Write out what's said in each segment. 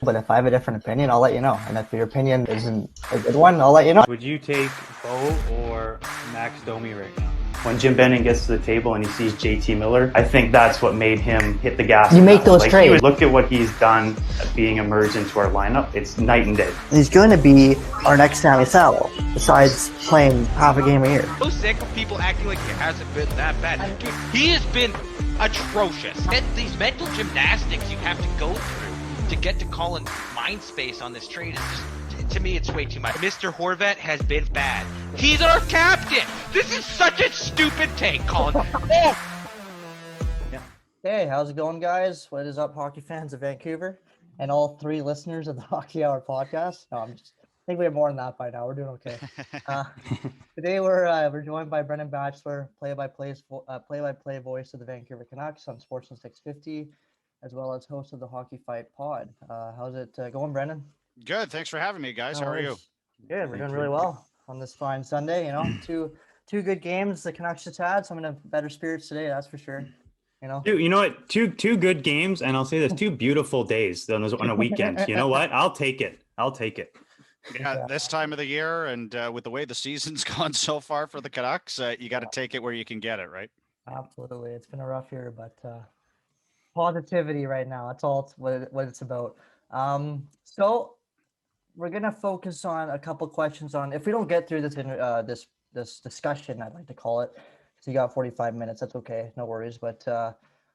But if I have a different opinion, I'll let you know. And if your opinion isn't a good one, I'll let you know. Would you take Bo or Max Domi right now? When Jim Benning gets to the table and he sees JT Miller, I think that's what made him hit the gas. You make those trades. Look at what he's done being emerged into our lineup. It's night and day. He's going to be our next Sammy Saddle, besides playing half a game a year. So sick of people acting like he hasn't been that bad. Dude, he has been atrocious. And these mental gymnastics you have to go through to get to Colin's mind space on this trade is just, to me, it's way too much. Mr. Horvat has been bad. He's our captain. This is such a stupid take, Colin. Oh. Hey, how's it going, guys? What is up, hockey fans of Vancouver and all three listeners of the Hockey Hour podcast? No, I think we have more than that by now. We're doing okay. Today we're joined by Brendan Batchelor, play-by-play voice of the Vancouver Canucks on Sportsnet 650, as well as host of the HockeyFight pod. How's it going, Brendan? Good. Thanks for having me, guys. How are you? Good. We're doing really well on this fine Sunday. You know, two good games the Canucks just had. So I'm in better spirits today, that's for sure. You know what? Two good games, and I'll say this: 2 beautiful days on a weekend. You know what? I'll take it. Yeah, this time of the year, and with the way the season's gone so far for the Canucks, you got to take it where you can get it, right? Absolutely. It's been a rough year, but positivity right now. That's all what it's about. So we're gonna focus on a couple questions on. If we don't get through this discussion, I'd like to call it. So you got 45 minutes. That's okay. No worries. But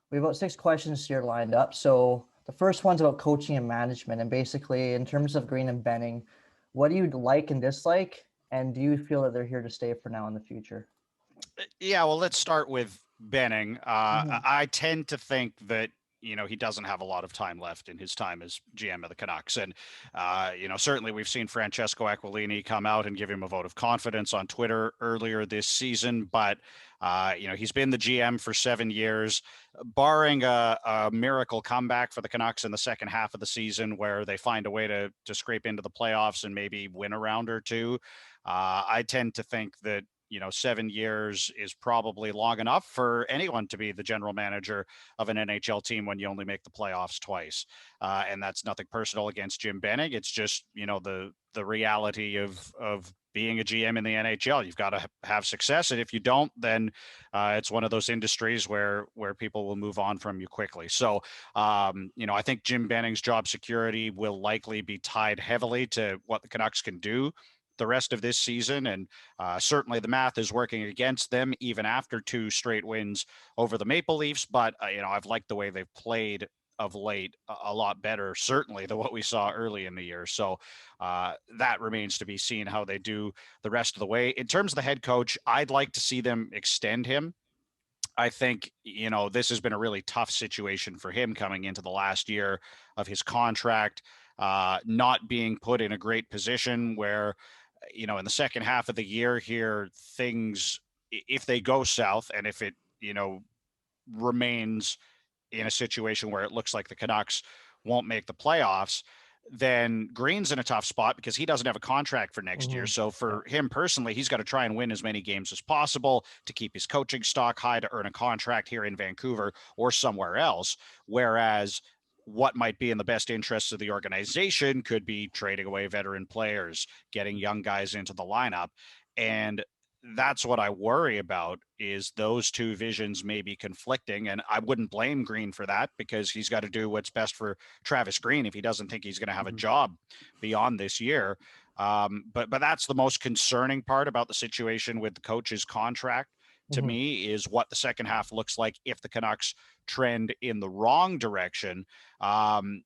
we have about 6 questions here lined up. So the first one's about coaching and management. And basically, in terms of Green and Benning, what do you like and dislike? And do you feel that they're here to stay for now in the future? Yeah, well, let's start with Benning. I tend to think that he doesn't have a lot of time left in his time as GM of the Canucks. And, certainly we've seen Francesco Aquilini come out and give him a vote of confidence on Twitter earlier this season. But, he's been the GM for 7 years, barring a miracle comeback for the Canucks in the second half of the season where they find a way to scrape into the playoffs and maybe win a round or two. I tend to think that 7 years is probably long enough for anyone to be the general manager of an NHL team when you only make the playoffs twice. And that's nothing personal against Jim Benning. It's just, the reality of being a GM in the NHL. You've got to have success. And if you don't, then it's one of those industries where people will move on from you quickly. So, I think Jim Benning's job security will likely be tied heavily to what the Canucks can do the rest of this season. And certainly the math is working against them even after 2 straight wins over the Maple Leafs. But, I've liked the way they've played of late a lot better, certainly, than what we saw early in the year. So that remains to be seen how they do the rest of the way. In terms of the head coach, I'd like to see them extend him. I think, this has been a really tough situation for him coming into the last year of his contract, not being put in a great position where, in the second half of the year here, things, if they go south and if it, remains in a situation where it looks like the Canucks won't make the playoffs, then Green's in a tough spot because he doesn't have a contract for next year. So for him personally, he's got to try and win as many games as possible to keep his coaching stock high to earn a contract here in Vancouver or somewhere else. Whereas what might be in the best interests of the organization could be trading away veteran players, getting young guys into the lineup. And that's what I worry about, is those 2 visions may be conflicting. And I wouldn't blame Green for that, because he's got to do what's best for Travis Green if he doesn't think he's going to have a job beyond this year. But that's the most concerning part about the situation with the coach's contract to me, is what the second half looks like if the Canucks trend in the wrong direction. And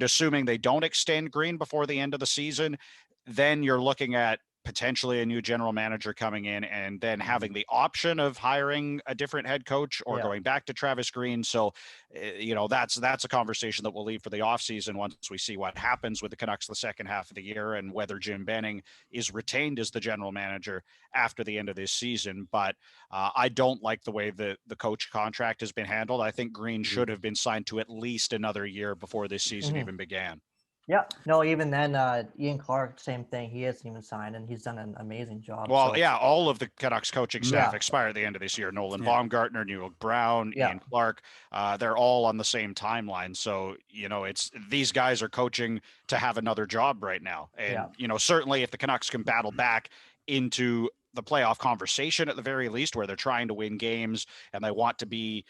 assuming they don't extend Green before the end of the season, then you're looking at potentially a new general manager coming in and then having the option of hiring a different head coach or going back to Travis Green. So, that's a conversation that we'll leave for the offseason once we see what happens with the Canucks the second half of the year and whether Jim Benning is retained as the general manager after the end of this season. But I don't like the way the coach contract has been handled. I think Green should have been signed to at least another year before this season even began. Yeah. No, even then, Ian Clark, same thing. He hasn't even signed, and he's done an amazing job. Well, So yeah, all of the Canucks coaching staff yeah, expire at the end of this year. Nolan Yeah. Baumgartner, Newell Brown, yeah, Ian Clark, they're all on the same timeline. So, it's these guys are coaching to have another job right now. yeah. And, certainly if the Canucks can battle back into the playoff conversation at the very least, where they're trying to win games and they want to be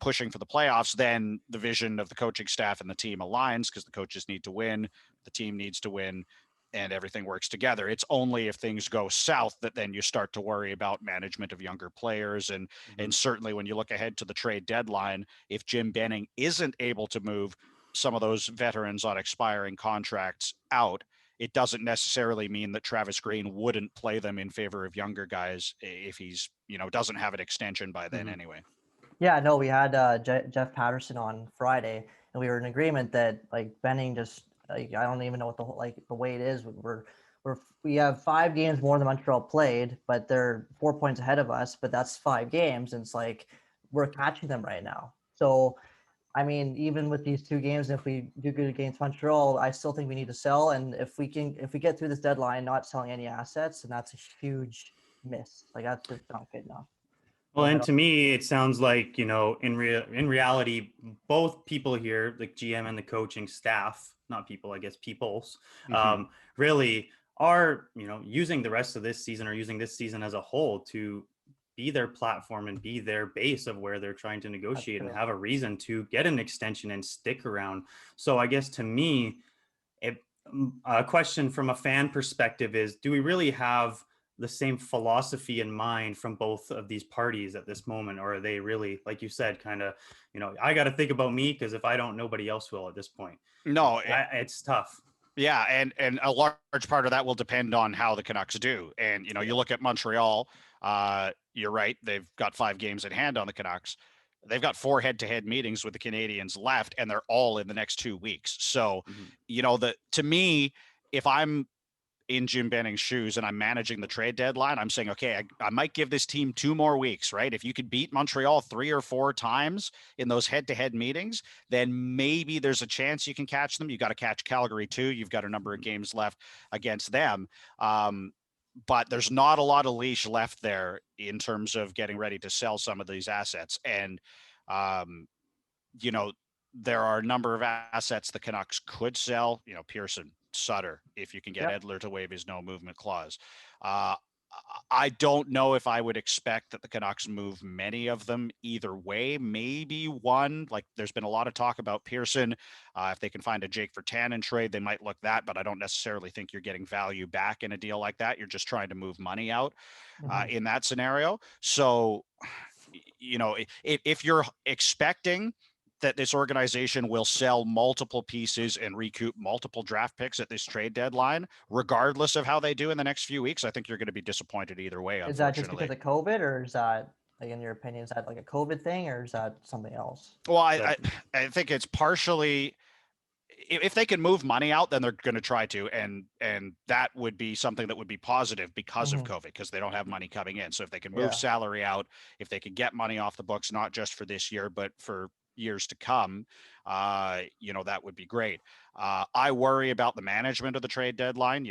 pushing for the playoffs, then the vision of the coaching staff and the team aligns because the coaches need to win, the team needs to win, and everything works together. It's only if things go south that then you start to worry about management of younger players. And certainly when you look ahead to the trade deadline, if Jim Benning isn't able to move some of those veterans on expiring contracts out, it doesn't necessarily mean that Travis Green wouldn't play them in favor of younger guys if he's, doesn't have an extension by then anyway. Yeah, no, we had Jeff Patterson on Friday, and we were in agreement that like Benning just like I don't even know what the way it is. We have 5 games more than Montreal played, but they're 4 points ahead of us. But that's 5 games, and it's like we're catching them right now. So I mean, even with these 2 games, if we do good against Montreal, I still think we need to sell. And if we get through this deadline not selling any assets, then that's a huge miss. Like that's just not good enough. Well, and to me, it sounds like, in reality, both people here, the GM and the coaching staff, not people, I guess, peoples, really are, using the rest of this season or using this season as a whole to be their platform and be their base of where they're trying to negotiate and have a reason to get an extension and stick around. So I guess to me, a question from a fan perspective is, do we really have the same philosophy in mind from both of these parties at this moment? Or are they really, like you said, kind of, I got to think about me because if I don't, nobody else will at this point. No, it's tough. Yeah, and a large part of that will depend on how the Canucks do. And, you look at Montreal, you're right, they've got 5 games in hand on the Canucks. They've got 4 head-to-head meetings with the Canadians left, and they're all in the next 2 weeks. So, to me, if I'm in Jim Benning's shoes and I'm managing the trade deadline, I'm saying, okay, I might give this team 2 more weeks, right? If you could beat Montreal 3 or 4 times in those head-to-head meetings, then maybe there's a chance you can catch them. You got to catch Calgary too. You've got a number of games left against them. But there's not a lot of leash left there in terms of getting ready to sell some of these assets. And, there are a number of assets the Canucks could sell, Pearson, Sutter, if you can get Edler to waive his no movement clause. I don't know if I would expect that the Canucks move many of them either way. Maybe one, like there's been a lot of talk about Pearson. If they can find a Jake Virtanen trade, they might look that, but I don't necessarily think you're getting value back in a deal like that. You're just trying to move money out in that scenario. So, if you're expecting that this organization will sell multiple pieces and recoup multiple draft picks at this trade deadline, regardless of how they do in the next few weeks, I think you're going to be disappointed either way. Is that just because of COVID, or is that, like, in your opinion, is that like a COVID thing, or is that something else? Well, I think it's partially, if they can move money out, then they're going to try to, and that would be something that would be positive because of COVID, because they don't have money coming in. So if they can move salary out, if they can get money off the books, not just for this year, but for years to come, that would be great. I worry about the management of the trade deadline.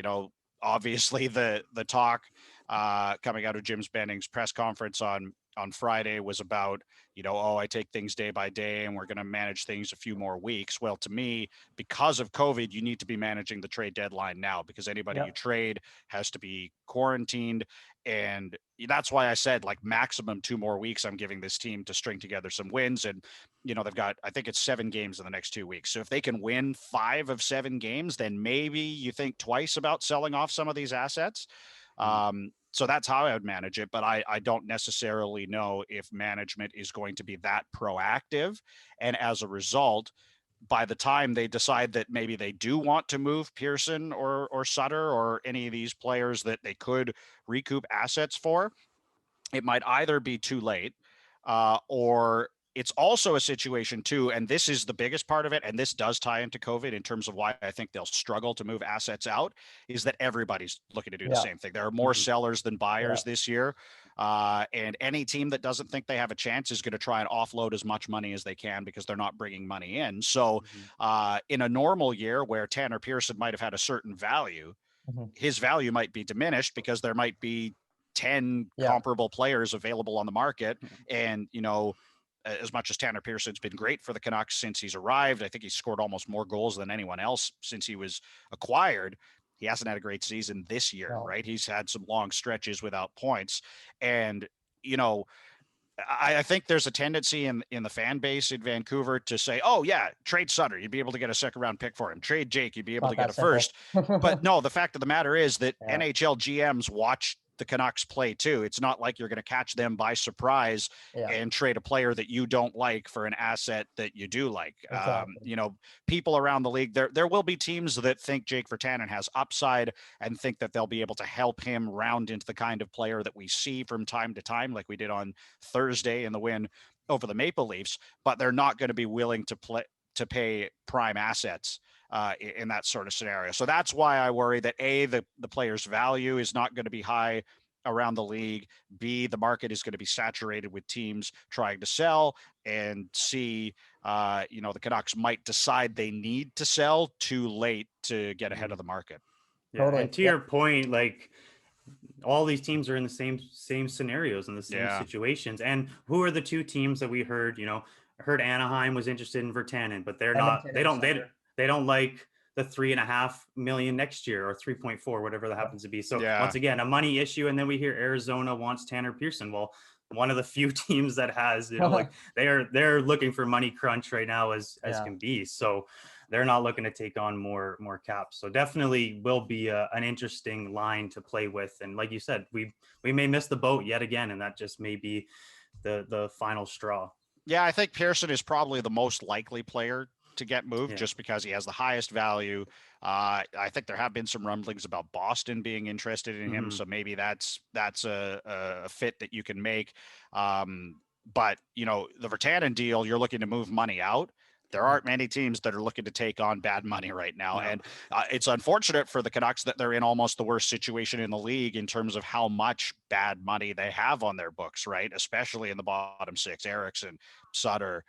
Obviously the talk coming out of Jim Benning's press conference on Friday was about, I take things day by day and we're going to manage things a few more weeks. Well, to me, because of COVID, you need to be managing the trade deadline now, because anybody you trade has to be quarantined. And that's why I said, like, maximum 2 more weeks I'm giving this team to string together some wins. And, they've got, I think it's 7 games in the next 2 weeks. So if they can win 5 of 7 games, then maybe you think twice about selling off some of these assets. So that's how I would manage it. But I don't necessarily know if management is going to be that proactive. And as a result, by the time they decide that maybe they do want to move Pearson or Sutter or any of these players that they could recoup assets for, it might either be too late or it's also a situation too, and this is the biggest part of it, and this does tie into COVID in terms of why I think they'll struggle to move assets out, is that everybody's looking to do the same thing. There are more sellers than buyers this year. And any team that doesn't think they have a chance is going to try and offload as much money as they can because they're not bringing money in. So in a normal year where Tanner Pearson might have had a certain value, his value might be diminished because there might be 10 comparable players available on the market. And, as much as Tanner Pearson's been great for the Canucks since he's arrived, I think he's scored almost more goals than anyone else since he was acquired. He hasn't had a great season this year, right? He's had some long stretches without points. And, I think there's a tendency in the fan base in Vancouver to say, oh, yeah, trade Sutter. You'd be able to get a second round pick for him. Trade Jake. You'd be able to get a first. But no, the fact of the matter is that NHL GMs watch the Canucks play too. It's not like you're going to catch them by surprise and trade a player that you don't like for an asset that you do like. Exactly. People around the league, there will be teams that think Jake Virtanen has upside and think that they'll be able to help him round into the kind of player that we see from time to time, like we did on Thursday in the win over the Maple Leafs, but they're not going to be willing to pay prime assets in that sort of scenario. So that's why I worry that the player's value is not going to be high around the league. B, the market is going to be saturated with teams trying to sell, and C, the Canucks might decide they need to sell too late to get ahead of the market. Yeah, totally. And to your point, like all these teams are in the same scenarios and the same situations. And who are the two teams that we heard? I heard Anaheim was interested in Virtanen, but they're not. They don't like the $3.5 million next year or 3.4, whatever that happens to be. So once again, a money issue. And then we hear Arizona wants Tanner Pearson. Well, one of the few teams that has, like they're looking for money crunch right now as can be. So they're not looking to take on more caps. So definitely will be an interesting line to play with. And like you said, we may miss the boat yet again, and that just may be the final straw. Yeah, I think Pearson is probably the most likely player to get moved just because he has the highest value. I think there have been some rumblings about Boston being interested in him. So maybe that's a fit that you can make. But, the Virtanen deal, you're looking to move money out. There aren't many teams that are looking to take on bad money right now. No. And it's unfortunate for the Canucks that they're in almost the worst situation in the league in terms of how much bad money they have on their books, right? Especially in the bottom six, Eriksson, Sutter,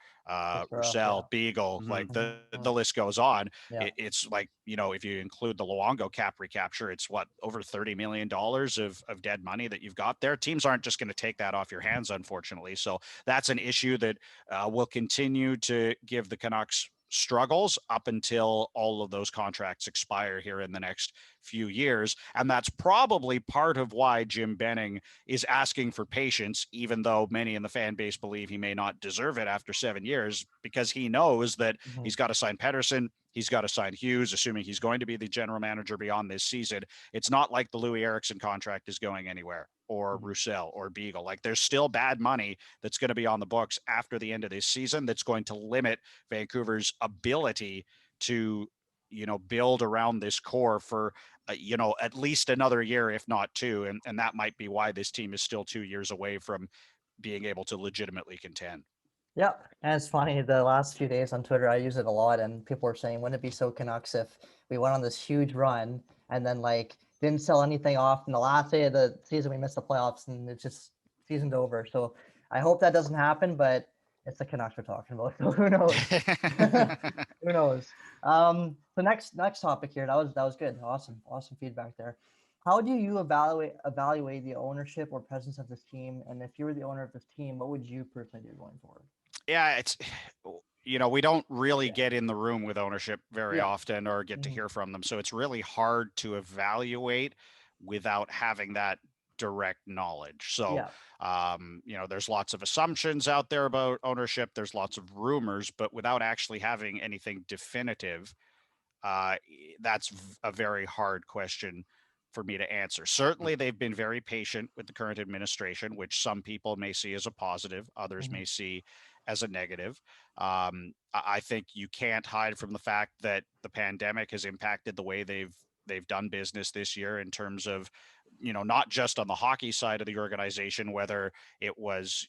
Roussel, Beagle, like the list goes on. It's like, if you include the Luongo cap recapture, it's over $30 million of dead money that you've got there. Teams aren't just going to take that off your hands, unfortunately. So that's an issue that will continue to give the Canucks struggles up until all of those contracts expire here in the next few years. And that's probably part of why Jim Benning is asking for patience, even though many in the fan base believe he may not deserve it after 7 years, because he knows that he's got to sign Pettersson. He's got to sign Hughes, assuming he's going to be the general manager beyond this season. It's not like the Louis Eriksson contract is going anywhere, or Roussel or Beagle. Like, there's still bad money that's going to be on the books after the end of this season that's going to limit Vancouver's ability to, build around this core for, at least another year, if not two. And that might be why this team is still 2 years away from being able to legitimately contend. Yeah, and it's funny, the last few days on Twitter, I use it a lot, and people are saying, wouldn't it be so Canucks if we went on this huge run and then, didn't sell anything off, and the last day of the season we missed the playoffs, and it's just season's over. So I hope that doesn't happen, but it's the Canucks we're talking about, so who knows? Who knows? The next topic here, that was good. Awesome feedback there. How do you evaluate the ownership or presence of this team? And if you were the owner of this team, what would you personally do going forward? Yeah, it's, we don't really get in the room with ownership very often or get to hear from them. So it's really hard to evaluate without having that direct knowledge. So, there's lots of assumptions out there about ownership. There's lots of rumors, but without actually having anything definitive, that's a very hard question for me to answer. Certainly, they've been very patient with the current administration, which some people may see as a positive, others may see as a negative. I think you can't hide from the fact that the pandemic has impacted the way they've done business this year in terms of, not just on the hockey side of the organization, whether it was,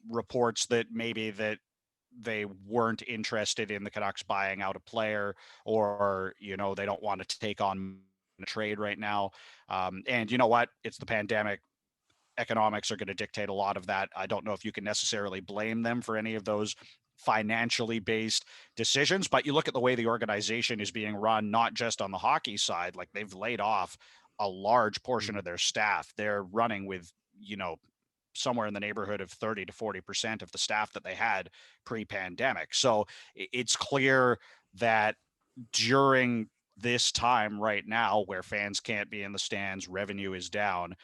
reports that maybe that they weren't interested in the Canucks buying out a player, or, they don't want to take on a trade right now. And you know what? It's the pandemic. economics are going to dictate a lot of that. I don't know if you can necessarily blame them for any of those financially based decisions, but you look at the way the organization is being run, not just on the hockey side, like they've laid off a large portion of their staff. They're running with, somewhere in the neighborhood of 30 to 40% of the staff that they had pre-pandemic. So it's clear that during this time right now where fans can't be in the stands, revenue is down,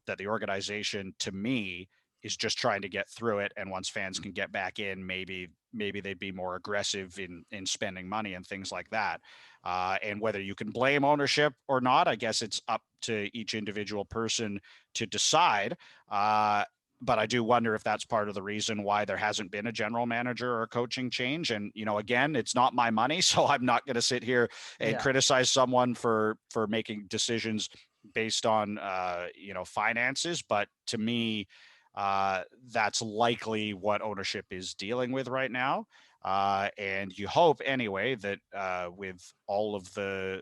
that the organization, to me, is just trying to get through it. And once fans can get back in, maybe they'd be more aggressive in spending money and things like that. And whether you can blame ownership or not, I guess it's up to each individual person to decide. But I do wonder if that's part of the reason why there hasn't been a general manager or a coaching change. And, again, it's not my money, so I'm not going to sit here and criticize someone for making decisions based on, finances. But to me, that's likely what ownership is dealing with right now. And you hope anyway that with all of the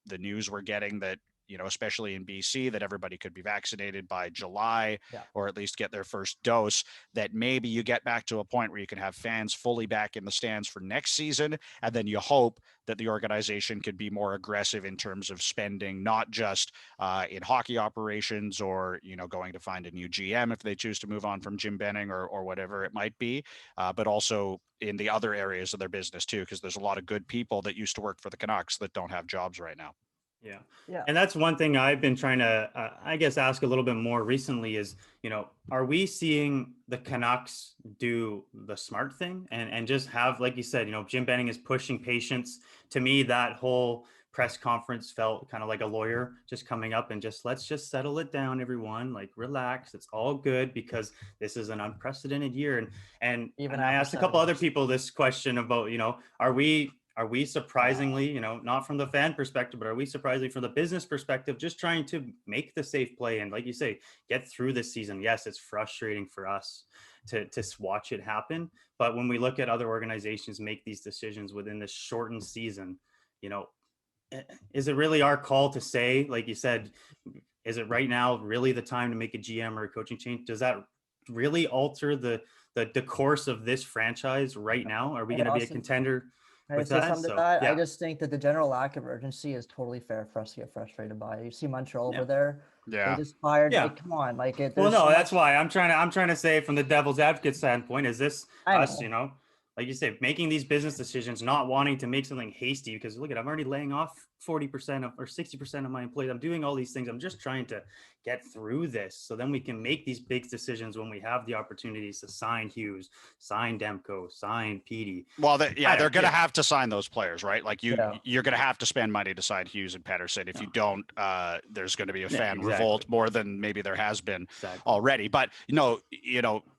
news we're getting that, especially in BC, that everybody could be vaccinated by July or at least get their first dose, that maybe you get back to a point where you can have fans fully back in the stands for next season. And then you hope that the organization could be more aggressive in terms of spending, not just in hockey operations or, going to find a new GM if they choose to move on from Jim Benning or whatever it might be, but also in the other areas of their business too, because there's a lot of good people that used to work for the Canucks that don't have jobs right now. Yeah. And that's one thing I've been trying to, ask a little bit more recently is, are we seeing the Canucks do the smart thing and just have, like you said, Jim Benning is pushing patience. To me, that whole press conference felt kind of like a lawyer just coming up and let's just settle it down, everyone, like relax. It's all good because this is an unprecedented year. And I asked a couple other people this question about, are we surprisingly, not from the fan perspective, but are we surprisingly from the business perspective, just trying to make the safe play and, like you say, get through this season? Yes, it's frustrating for us to watch it happen. But when we look at other organizations make these decisions within this shortened season, is it really our call to say, like you said, is it right now really the time to make a GM or a coaching change? Does that really alter the course of this franchise right now? Are we going to be a contender? I just think that the general lack of urgency is totally fair for us to get frustrated by. You see Montreal over there. Yeah. They just fired. Like, come on. Like it. Well, no, that's why I'm trying to say from the devil's advocate standpoint, is this us, like you say, making these business decisions, not wanting to make something hasty because look at, I'm already laying off 40% or 60% of my employees. I'm doing all these things. I'm just trying to get through this so then we can make these big decisions when we have the opportunities to sign Hughes, sign Demko, sign Petey. Well, they're going to have to sign those players, right? Like you're going to have to spend money to sign Hughes and Pettersson. If you don't, there's going to be a fan revolt more than maybe there has been already. But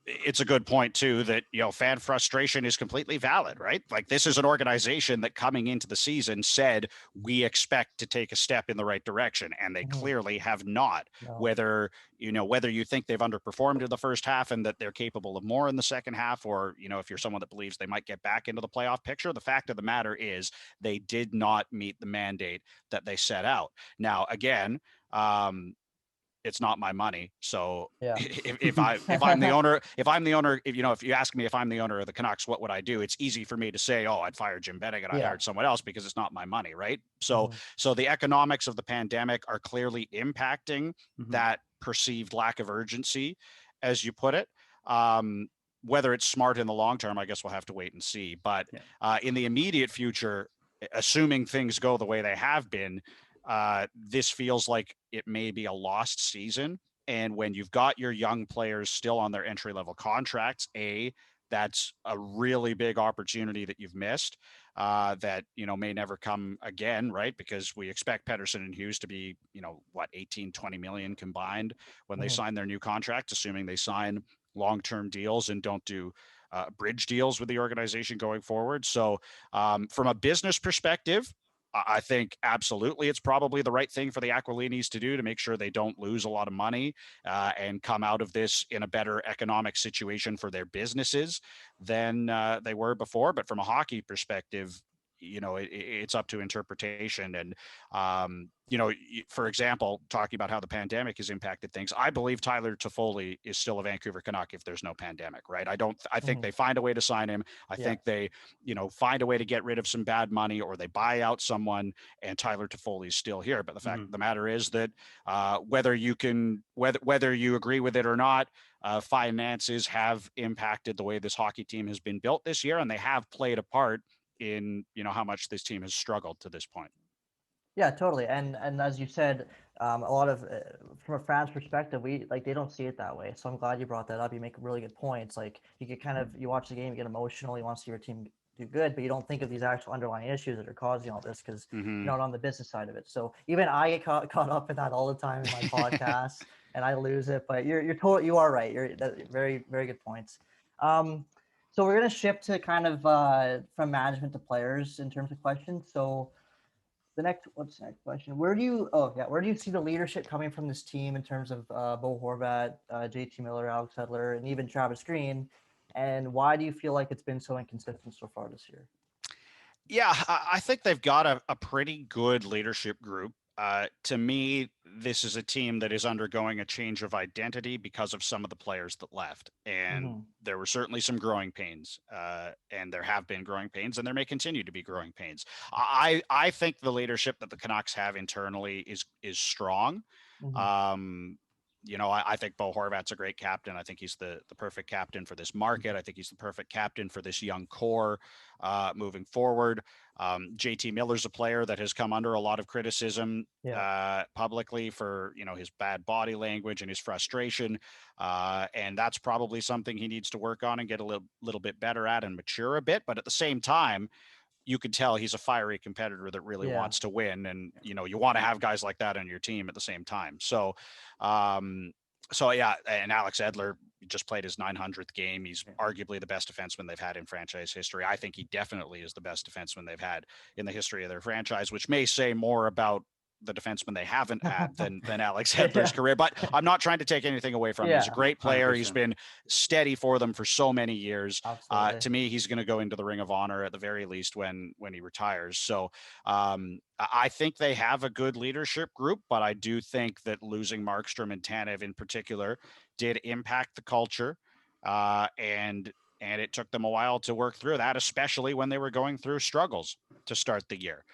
it's a good point too that fan frustration is completely valid, right? Like this is an organization that coming into the season said we expect to take a step in the right direction, and they clearly have not. Whether you think they've underperformed in the first half and that they're capable of more in the second half, or if you're someone that believes they might get back into the playoff picture, the fact of the matter is they did not meet the mandate that they set out. Now, again, it's not my money. So if I'm the owner, if you ask me if I'm the owner of the Canucks, what would I do? It's easy for me to say, oh, I'd fire Jim Benning and I hired someone else because it's not my money. Right. So the economics of the pandemic are clearly impacting that perceived lack of urgency, as you put it. Whether it's smart in the long term, I guess we'll have to wait and see. But in the immediate future, assuming things go the way they have been, this feels like it may be a lost season. And when you've got your young players still on their entry-level contracts, that's a really big opportunity that you've missed, that, may never come again, right? Because we expect Pettersson and Hughes to be, 18, 20 million combined when they sign their new contract, assuming they sign long-term deals and don't do bridge deals with the organization going forward. So from a business perspective, I think absolutely it's probably the right thing for the Aquilinis to do to make sure they don't lose a lot of money and come out of this in a better economic situation for their businesses than they were before. But from a hockey perspective, it's up to interpretation. And, for example, talking about how the pandemic has impacted things, I believe Tyler Toffoli is still a Vancouver Canuck if there's no pandemic, right? I think they find a way to sign him. I think they, find a way to get rid of some bad money, or they buy out someone, and Tyler Toffoli is still here. But the fact of the matter is that whether you agree with it or not, finances have impacted the way this hockey team has been built this year, and they have played a part in how much this team has struggled to this point. Yeah, totally. And as you said, a lot of from a fan's perspective, they don't see it that way. So I'm glad you brought that up. You make really good points. Like you get you watch the game, you get emotional, you want to see your team do good, but you don't think of these actual underlying issues that are causing all this because you're not on the business side of it. So even I get caught up in that all the time in my podcasts, and I lose it. But you are right. Very very good points. So we're gonna shift to kind of from management to players in terms of questions. So what's the next question? Where do you see the leadership coming from this team in terms of Bo Horvat, JT Miller, Alex Edler, and even Travis Green? And why do you feel like it's been so inconsistent so far this year? Yeah, I think they've got a pretty good leadership group. To me, this is a team that is undergoing a change of identity because of some of the players that left. And there were certainly some growing pains, and there have been growing pains, and there may continue to be growing pains. I think the leadership that the Canucks have internally is strong. I think Bo Horvat's a great captain. I think he's the perfect captain for this market. I think he's the perfect captain for this young core moving forward. JT Miller's a player that has come under a lot of criticism publicly for, his bad body language and his frustration. And that's probably something he needs to work on and get a little bit better at and mature a bit. But at the same time, you can tell he's a fiery competitor that really wants to win. And, you want to have guys like that on your team at the same time. So, and Alex Edler just played his 900th game. He's arguably the best defenseman they've had in franchise history. I think he definitely is the best defenseman they've had in the history of their franchise, which may say more about the defenseman they haven't had than Alex Edler's career. But I'm not trying to take anything away from him. He's a great player. 100%. He's been steady for them for so many years. To me, he's going to go into the Ring of Honor at the very least when he retires. So I think they have a good leadership group, but I do think that losing Markstrom and Tanev in particular did impact the culture. And it took them a while to work through that, especially when they were going through struggles to start the year.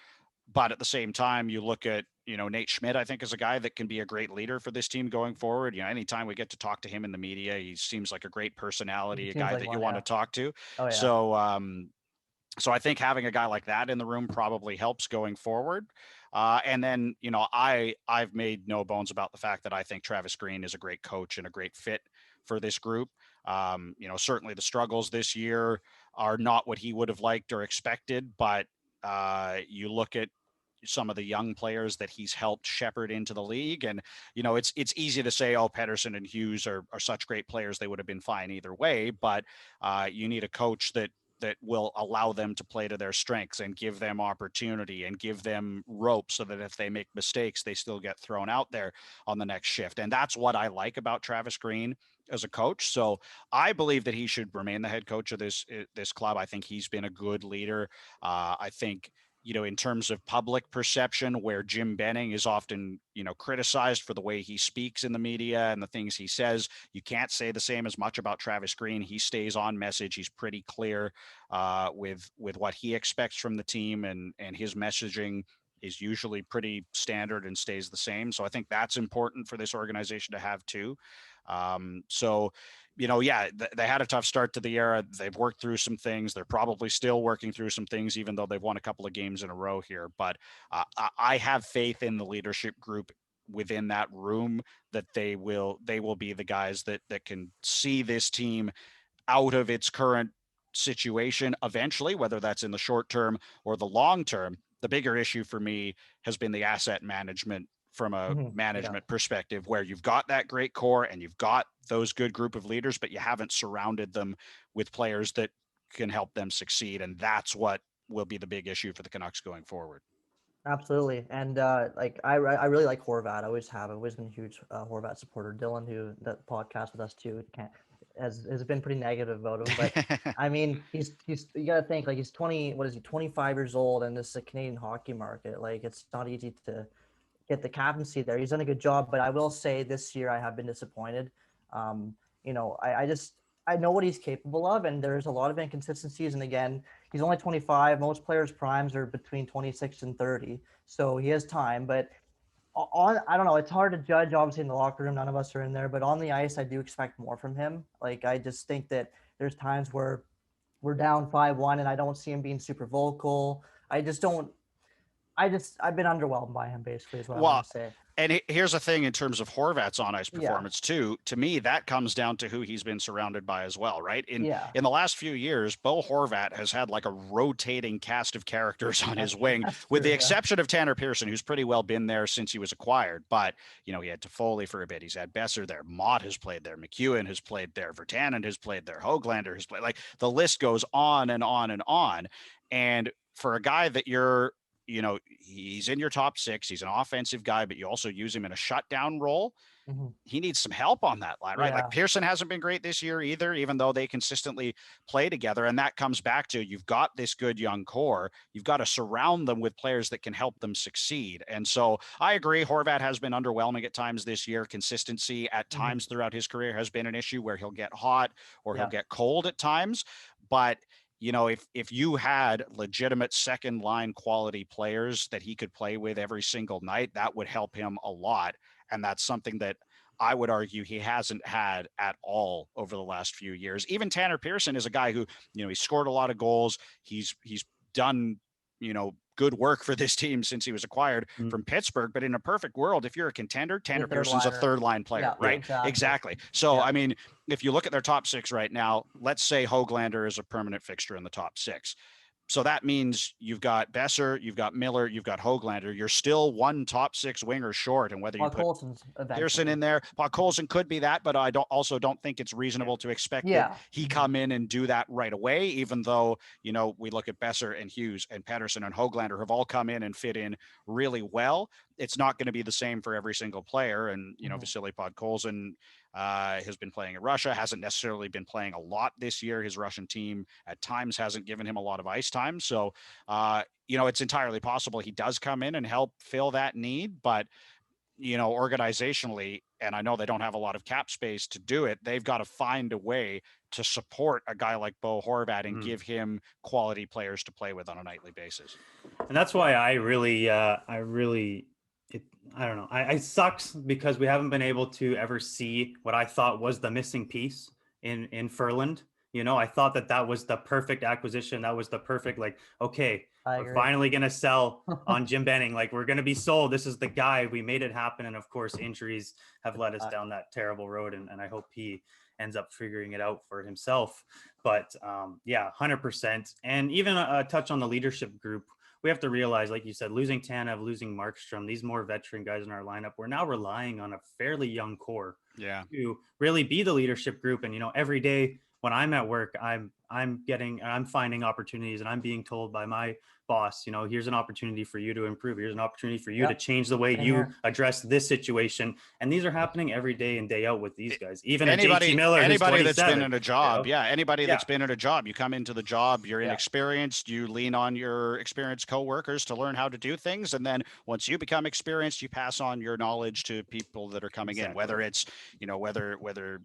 But at the same time, you look at, Nate Schmidt, I think, is a guy that can be a great leader for this team going forward. Anytime we get to talk to him in the media, he seems like a great personality, a guy that you want to talk to. Oh, yeah. So I think having a guy like that in the room probably helps going forward. And then, I've made no bones about the fact that I think Travis Green is a great coach and a great fit for this group. Certainly the struggles this year are not what he would have liked or expected, but you look at some of the young players that he's helped shepherd into the league. And, it's easy to say, oh, Pettersson and Hughes are such great players. They would have been fine either way, but you need a coach that will allow them to play to their strengths and give them opportunity and give them rope so that if they make mistakes, they still get thrown out there on the next shift. And that's what I like about Travis Green as a coach. So I believe that he should remain the head coach of this club. I think he's been a good leader. I think, in terms of public perception, where Jim Benning is often, criticized for the way he speaks in the media and the things he says, you can't say the same as much about Travis Green. He stays on message. He's pretty clear with what he expects from the team, and his messaging is usually pretty standard and stays the same. So I think that's important for this organization to have too. They had a tough start to the year. They've worked through some things. They're probably still working through some things, even though they've won a couple of games in a row here. But I have faith in the leadership group within that room that they will be the guys that can see this team out of its current situation eventually, whether that's in the short term or the long term. The bigger issue for me has been the asset management from a management perspective, where you've got that great core and you've got those good group of leaders, but you haven't surrounded them with players that can help them succeed. And that's what will be the big issue for the Canucks going forward. Absolutely. And I really like Horvat. I always have. I've always been a huge Horvat supporter. Dylan, who that podcast with us too, has been pretty negative about him. But I mean, he's you got to think like he's 20. What is he? 25 years old, and this is a Canadian hockey market. Like it's not easy to get the captaincy there. He's done a good job, but I will say this year I have been disappointed. You know, I know what he's capable of, and there's a lot of inconsistencies. And again, he's only 25. Most players' primes are between 26 and 30, so he has time. But I don't know. It's hard to judge. Obviously, in the locker room, none of us are in there. But on the ice, I do expect more from him. Like I just think that there's times where we're down 5-1, and I don't see him being super vocal. I just don't. I've been underwhelmed by him. Basically, is what I want to say. And here's the thing in terms of Horvat's on ice Yeah. performance too. To me, that comes down to who he's been surrounded by as well, right? In the last few years, Bo Horvat has had like a rotating cast of characters on his wing, with the exception of Tanner Pearson, who's pretty well been there since he was acquired. But you know, he had Toffoli for a bit. He's had Besser there. Mott has played there. McEwen has played there. Virtanen has played there. Höglander has played. Like the list goes on and on and on. And for a guy that you're, you know, he's in your top six. He's an offensive guy, but you also use him in a shutdown role. Mm-hmm. He needs some help on that line, right? Yeah. Like Pearson hasn't been great this year either, even though they consistently play together. And that comes back to, you've got this good young core. You've got to surround them with players that can help them succeed. And so I agree. Horvat has been underwhelming at times this year. Consistency at times throughout his career has been an issue, where he'll get hot or he'll get cold at times. But you know, if you had legitimate second line quality players that he could play with every single night, that would help him a lot. And that's something that I would argue he hasn't had at all over the last few years. Even Tanner Pearson is a guy who, you know, he scored a lot of goals. He's done, you know, good work for this team since he was acquired from Pittsburgh. But in a perfect world, if you're a contender, Tanner Pearson's a third line player, right? Exactly. So, I mean, if you look at their top six right now, let's say Höglander is a permanent fixture in the top six. So that means you've got Besser, you've got Miller, you've got Höglander. You're still one top six winger short. And whether you put Pearson in there, Colson could be that, but I don't think it's reasonable to expect that he come in and do that right away, even though, you know, we look at Besser and Hughes and Pettersson and Höglander have all come in and fit in really well. It's not going to be the same for every single player. And, you know, Vasily Podkolzin has been playing in Russia, hasn't necessarily been playing a lot this year. His Russian team at times hasn't given him a lot of ice time. So, you know, it's entirely possible he does come in and help fill that need. But, you know, organizationally, and I know they don't have a lot of cap space to do it, they've got to find a way to support a guy like Bo Horvat and give him quality players to play with on a nightly basis. And that's why I don't know. It sucks because we haven't been able to ever see what I thought was the missing piece in Ferland. You know, I thought that was the perfect acquisition. That was the perfect, like, okay, we're finally going to sell on Jim Benning. Like, we're going to be sold. This is the guy. We made it happen. And of course, injuries have led us down that terrible road. And I hope he ends up figuring it out for himself. But yeah, 100%. And even a touch on the leadership group. We have to realize, like you said, losing Tanev, losing Markstrom, these more veteran guys in our lineup, we're now relying on a fairly young core to really be the leadership group. And, you know, every day when I'm at work, I'm finding opportunities, and I'm being told by my boss, you know, here's an opportunity for you to improve. Here's an opportunity for you to change the way you address this situation. And these are happening every day and day out with these guys. Even anybody, JT Miller, anybody that's been in a job, you know? Anybody that's been in a job, you come into the job, you're inexperienced, you lean on your experienced coworkers to learn how to do things. And then once you become experienced, you pass on your knowledge to people that are coming in, whether it's, you know, whether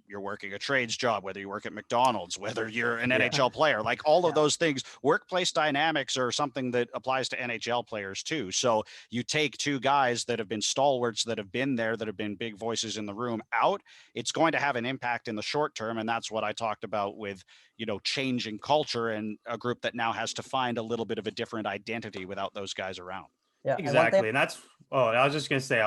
you're working a trades job, whether you work at McDonald's, whether you're an NHL player, like all of those things. Workplace dynamics are something that applies to NHL players too. So you take two guys that have been stalwarts, that have been there, that have been big voices in the room out, it's going to have an impact in the short term. And that's what I talked about with, you know, changing culture and a group that now has to find a little bit of a different identity without those guys around. Yeah, exactly. And that's, I was just going to say,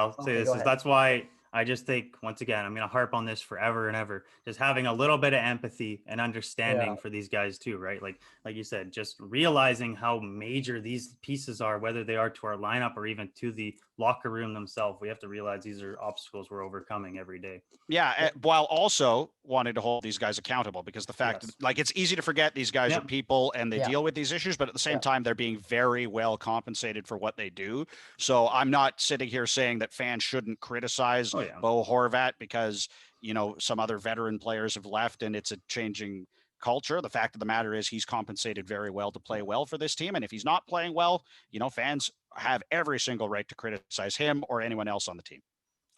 that's why I just think, once again, I'm going to harp on this forever and ever, just having a little bit of empathy and understanding for these guys too, right? Like you said, just realizing how major these pieces are, whether they are to our lineup or even to the locker room themselves. We have to realize these are obstacles we're overcoming every day. Yeah, while also wanting to hold these guys accountable, because the fact that, like, it's easy to forget these guys are people and they deal with these issues, but at the same time, they're being very well compensated for what they do. So I'm not sitting here saying that fans shouldn't criticize yeah. Bo Horvat because, some other veteran players have left and it's a changing culture. The fact of the matter is he's compensated very well to play well for this team. And if he's not playing well, fans have every single right to criticize him or anyone else on the team.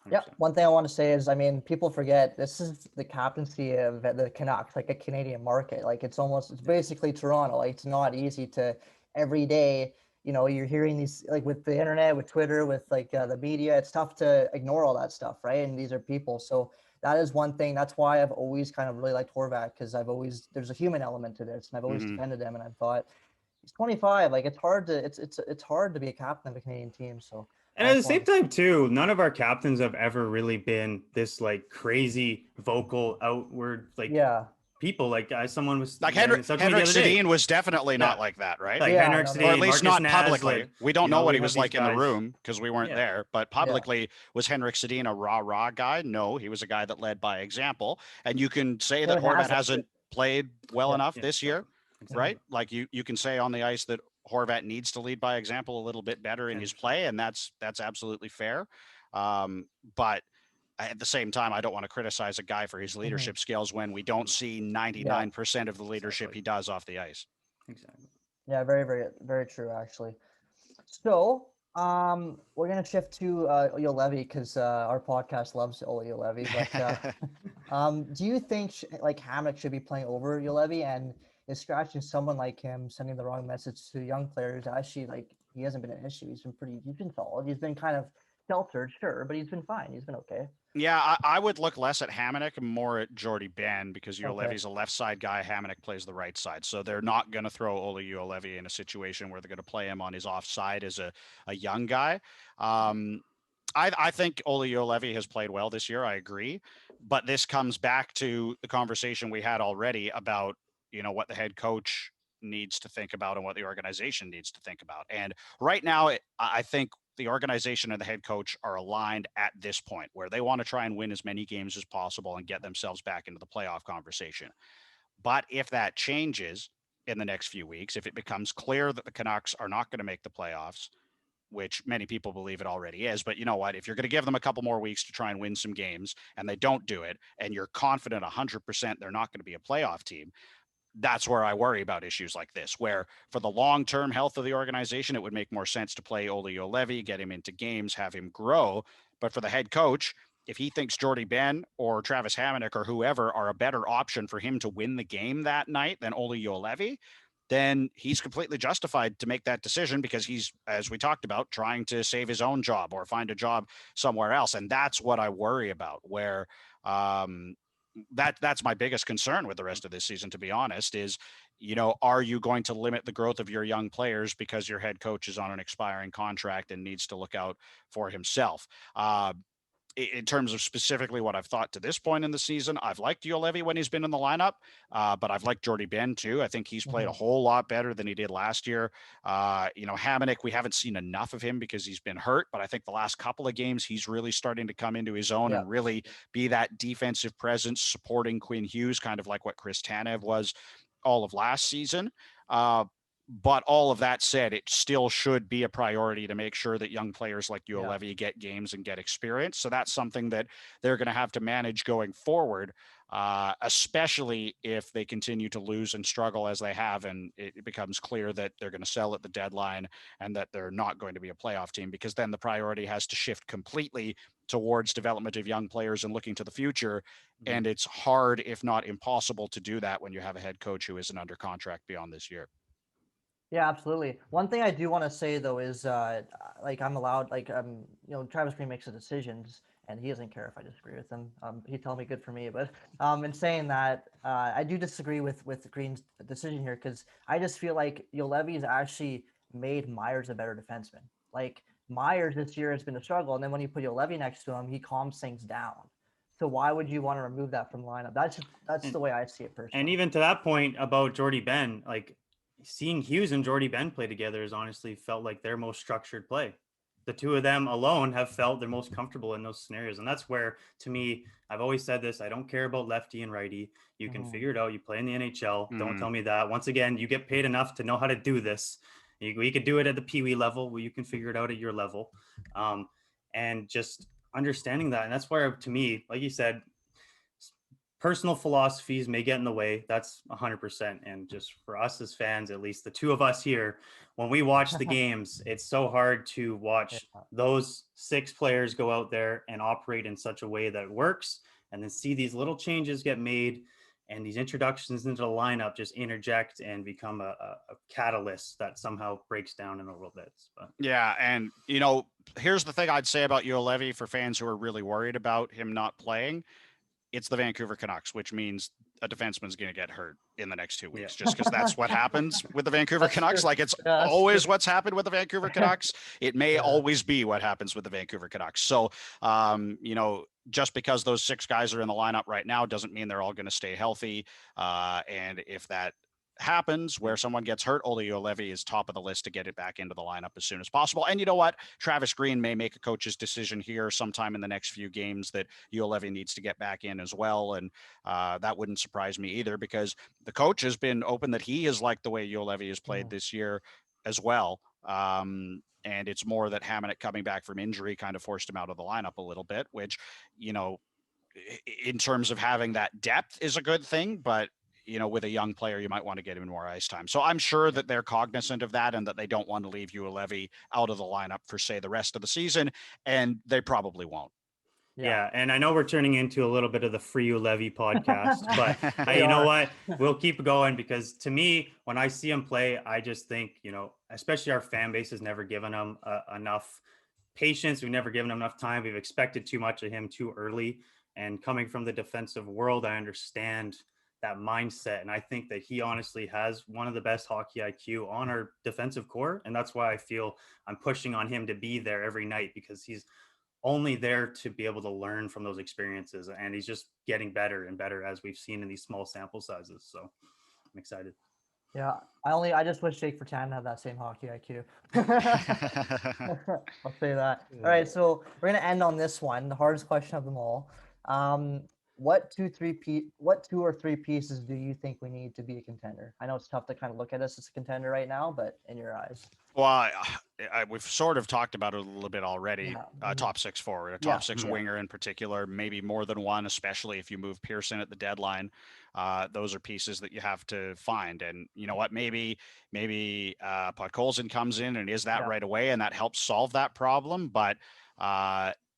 Yeah, one thing I want to say is, people forget this is the captaincy of the Canucks, like a Canadian market. Like it's basically Toronto. Like it's not easy to every day, you're hearing these, like with the internet, with Twitter, with like the media, it's tough to ignore all that stuff, right? And these are people. So that is one thing. That's why I've always kind of really liked Horvat, because there's a human element to this, and I've always defended him. And I've thought he's 25. Like it's hard to be a captain of a Canadian team. So. And at the same time, too, none of our captains have ever really been this like crazy vocal outward people. Like someone was like Henrik Sedin was definitely not like that, right? Like Henrik Sedin, or at least Marcus not publicly. Like, we don't know what he was like in guys. the room because we weren't there. But publicly, was Henrik Sedin a rah guy? No, he was a guy that led by example. And you can say that Horvat hasn't played well enough this year, right? Like you can say on the ice that Horvat needs to lead by example a little bit better in his play, and that's absolutely fair. But at the same time, I don't want to criticize a guy for his leadership skills when we don't see 99% of the leadership he does off the ice. Exactly. Yeah, very, very, very true, actually. So we're gonna shift to Juolevi because our podcast loves Juolevi. But do you think Hamonic should be playing over Juolevi, and is scratching someone like him, sending the wrong message to young players? Actually, he hasn't been an issue. He's been solid. He's been kind of sheltered, sure, but he's been fine. He's been okay. Yeah, I would look less at Hamonic and more at Jordy Ben, because Juolevi's a left side guy. Hamonic plays the right side. So they're not going to throw Olli Juolevi in a situation where they're going to play him on his offside as a young guy. I think Olli Juolevi has played well this year. I agree. But this comes back to the conversation we had already about, what the head coach needs to think about and what the organization needs to think about. And right now, I think the organization and the head coach are aligned at this point where they want to try and win as many games as possible and get themselves back into the playoff conversation. But if that changes in the next few weeks, if it becomes clear that the Canucks are not going to make the playoffs, which many people believe it already is, but you know what, if you're going to give them a couple more weeks to try and win some games and they don't do it, and you're confident 100% they're not going to be a playoff team, that's where I worry about issues like this, where for the long-term health of the organization, it would make more sense to play Olli Juolevi, get him into games, have him grow. But for the head coach, if he thinks Jordy Ben or Travis Hamonic or whoever are a better option for him to win the game that night than Olli Juolevi, then he's completely justified to make that decision, because he's, as we talked about, trying to save his own job or find a job somewhere else. And that's what I worry about, where that's my biggest concern with the rest of this season, to be honest, is, are you going to limit the growth of your young players because your head coach is on an expiring contract and needs to look out for himself? In terms of specifically what I've thought to this point in the season, I've liked Juolevi when he's been in the lineup, but I've liked Jordy Ben too. I think he's played a whole lot better than he did last year. Hamonic, we haven't seen enough of him because he's been hurt, but I think the last couple of games, he's really starting to come into his own and really be that defensive presence supporting Quinn Hughes, kind of like what Chris Tanev was all of last season. But all of that said, it still should be a priority to make sure that young players like Juolevi get games and get experience. So that's something that they're going to have to manage going forward, especially if they continue to lose and struggle as they have, and it becomes clear that they're going to sell at the deadline and that they're not going to be a playoff team, because then the priority has to shift completely towards development of young players and looking to the future. And it's hard, if not impossible, to do that when you have a head coach who isn't under contract beyond this year. Yeah, absolutely. One thing I do want to say though is, I'm allowed, Travis Green makes the decisions, and he doesn't care if I disagree with him. He told me good for me, but in saying that, I do disagree with Green's decision here, because I just feel like Juolevi's actually made Myers a better defenseman. Like Myers this year has been a struggle, and then when you put Juolevi next to him, he calms things down. So why would you want to remove that from the lineup? That's the way I see it personally. And even to that point about Jordy Ben, seeing Hughes and Jordy Ben play together has honestly felt like their most structured play. The two of them alone have felt their most comfortable in those scenarios. And that's where, to me, I've always said this, I don't care about lefty and righty. You can figure it out. You play in the NHL. Don't tell me that. Once again, you get paid enough to know how to do this. We could do it at the Pee Wee level, where you can figure it out at your level. And just understanding that. And that's where, to me, like you said, personal philosophies may get in the way. That's 100%. And just for us as fans, at least the two of us here, when we watch the games, it's so hard to watch Yeah. those 6 players go out there and operate in such a way that works, and then see these little changes get made and these introductions into the lineup just interject and become a catalyst that somehow breaks down in a little bit. But Yeah, and here's the thing I'd say about Yo Levy for fans who are really worried about him not playing. It's the Vancouver Canucks, which means a defenseman's going to get hurt in the next 2 weeks, just because that's what happens with the Vancouver That's Canucks. true. Like, it's Yeah, that's always true. what's happened with the Vancouver Canucks. It may Yeah. always be what happens with the Vancouver Canucks. So, just because those 6 guys are in the lineup right now doesn't mean they're all going to stay healthy. And if that happens where someone gets hurt, Ole Juolevi is top of the list to get it back into the lineup as soon as possible. And you know what? Travis Green may make a coach's decision here sometime in the next few games that Juolevi needs to get back in as well. And that wouldn't surprise me either, because the coach has been open that he has liked the way Juolevi has played this year as well. And it's more that Hamannik coming back from injury kind of forced him out of the lineup a little bit, which, in terms of having that depth is a good thing, but with a young player, you might want to get him more ice time. So I'm sure that they're cognizant of that and that they don't want to leave Juolevi out of the lineup for, say, the rest of the season, and they probably won't. Yeah, and I know we're turning into a little bit of the Free Levy podcast, but you know what? We'll keep going, because to me, when I see him play, I just think, especially our fan base has never given him enough patience. We've never given him enough time. We've expected too much of him too early. And coming from the defensive world, I understand that mindset. And I think that he honestly has one of the best hockey IQ on our defensive core. And that's why I feel I'm pushing on him to be there every night, because he's only there to be able to learn from those experiences, and he's just getting better and better, as we've seen in these small sample sizes. So I'm excited. Yeah, I just wish Jake Virtanen had that same hockey IQ. I'll say that. All right, so we're gonna end on this one, the hardest question of them all. What two or three pieces do you think we need to be a contender? I know it's tough to kind of look at us as a contender right now, but in your eyes. Well, we've sort of talked about it a little bit already. Yeah. Top 6 forward, a top 6 winger in particular, maybe more than one, especially if you move Pearson at the deadline. Those are pieces that you have to find. And you know what? Maybe Podkolzin comes in and is that right away, and that helps solve that problem. But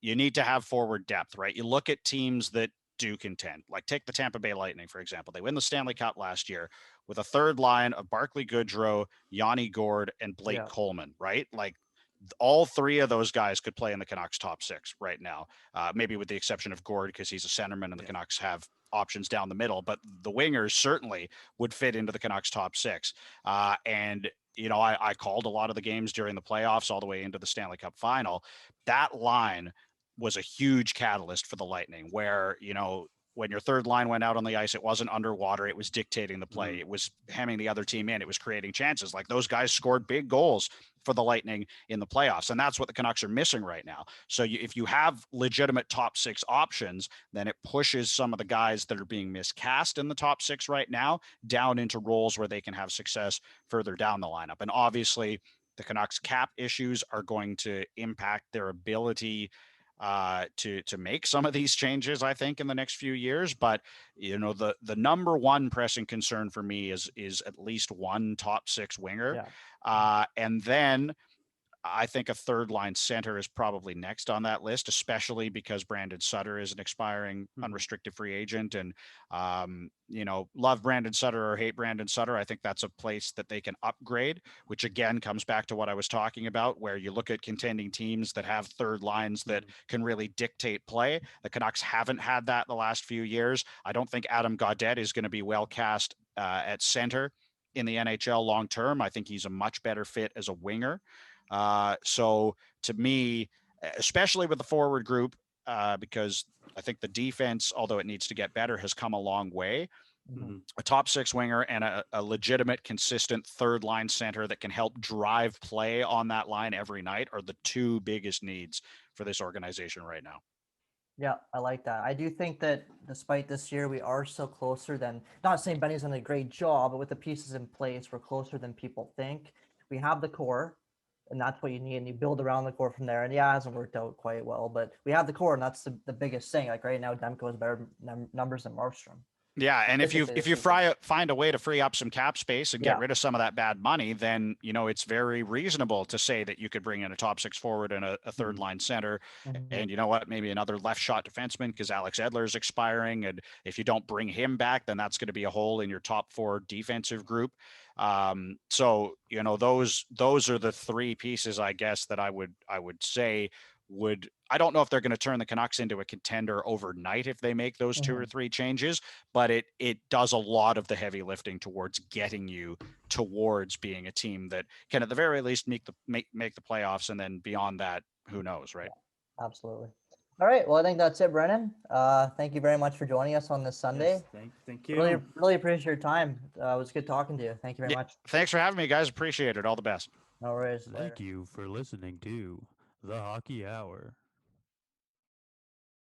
you need to have forward depth, right? You look at teams that do contend, like take the Tampa Bay Lightning, for example. They win the Stanley Cup last year with a third line of Barclay Goodrow, Yanni Gord, and Blake Coleman, right? Like, all 3 of those guys could play in the Canucks top 6 right now, maybe with the exception of Gord, because he's a centerman and the Canucks have options down the middle, but the wingers certainly would fit into the Canucks top 6. And I called a lot of the games during the playoffs all the way into the Stanley Cup final. That line was a huge catalyst for the Lightning, where, when your third line went out on the ice, it wasn't underwater. It was dictating the play. It was hemming the other team in. It was creating chances. Like, those guys scored big goals for the Lightning in the playoffs. And that's what the Canucks are missing right now. So if you have legitimate top 6 options, then it pushes some of the guys that are being miscast in the top 6 right now down into roles where they can have success further down the lineup. And obviously the Canucks cap issues are going to impact their ability to make some of these changes, I think, in the next few years. But the number one pressing concern for me is at least one top 6 winger, and then I think a third line center is probably next on that list, especially because Brandon Sutter is an expiring unrestricted free agent. And, love Brandon Sutter or hate Brandon Sutter, I think that's a place that they can upgrade, which again comes back to what I was talking about, where you look at contending teams that have third lines that can really dictate play. The Canucks haven't had that the last few years. I don't think Adam Gaudette is going to be well cast at center in the NHL long term. I think he's a much better fit as a winger. So to me, especially with the forward group, because I think the defense, although it needs to get better, has come a long way. A top 6 winger and a legitimate, consistent third line center that can help drive play on that line every night are the 2 biggest needs for this organization right now. Yeah, I like that. I do think that despite this year, we are still closer than, not saying Benny's done a great job, but with the pieces in place, we're closer than people think. We have the core. and that's what you need. And you build around the core from there. And yeah, it hasn't worked out quite well, but we have the core, and that's the biggest thing. Like right now, Demko has better numbers than Markstrom. Yeah, and if you Physically this season. find a way to free up some cap space and get Yeah. rid of some of that bad money, then it's very reasonable to say that you could bring in a top six forward and a third line center, Mhm. and you know what, maybe another left shot defenseman because Alex Edler is expiring, and if you don't bring him back, then that's going to be a hole in your top four defensive group. So those are the three pieces, I guess, that I would say would. I don't know if they're going to turn the Canucks into a contender overnight if they make those two or three changes, but it does a lot of the heavy lifting towards getting you towards being a team that can at the very least make the playoffs, and then beyond that, who knows, right? Yeah, absolutely. All right. Well, I think that's it, Brennan. Thank you very much for joining us on this Sunday. Yes, thank you. Really appreciate your time. It was good talking to you. Thank you very much. Thanks for having me, guys. Appreciate it. All the best. No worries. Thank you for listening to The Hockey Hour.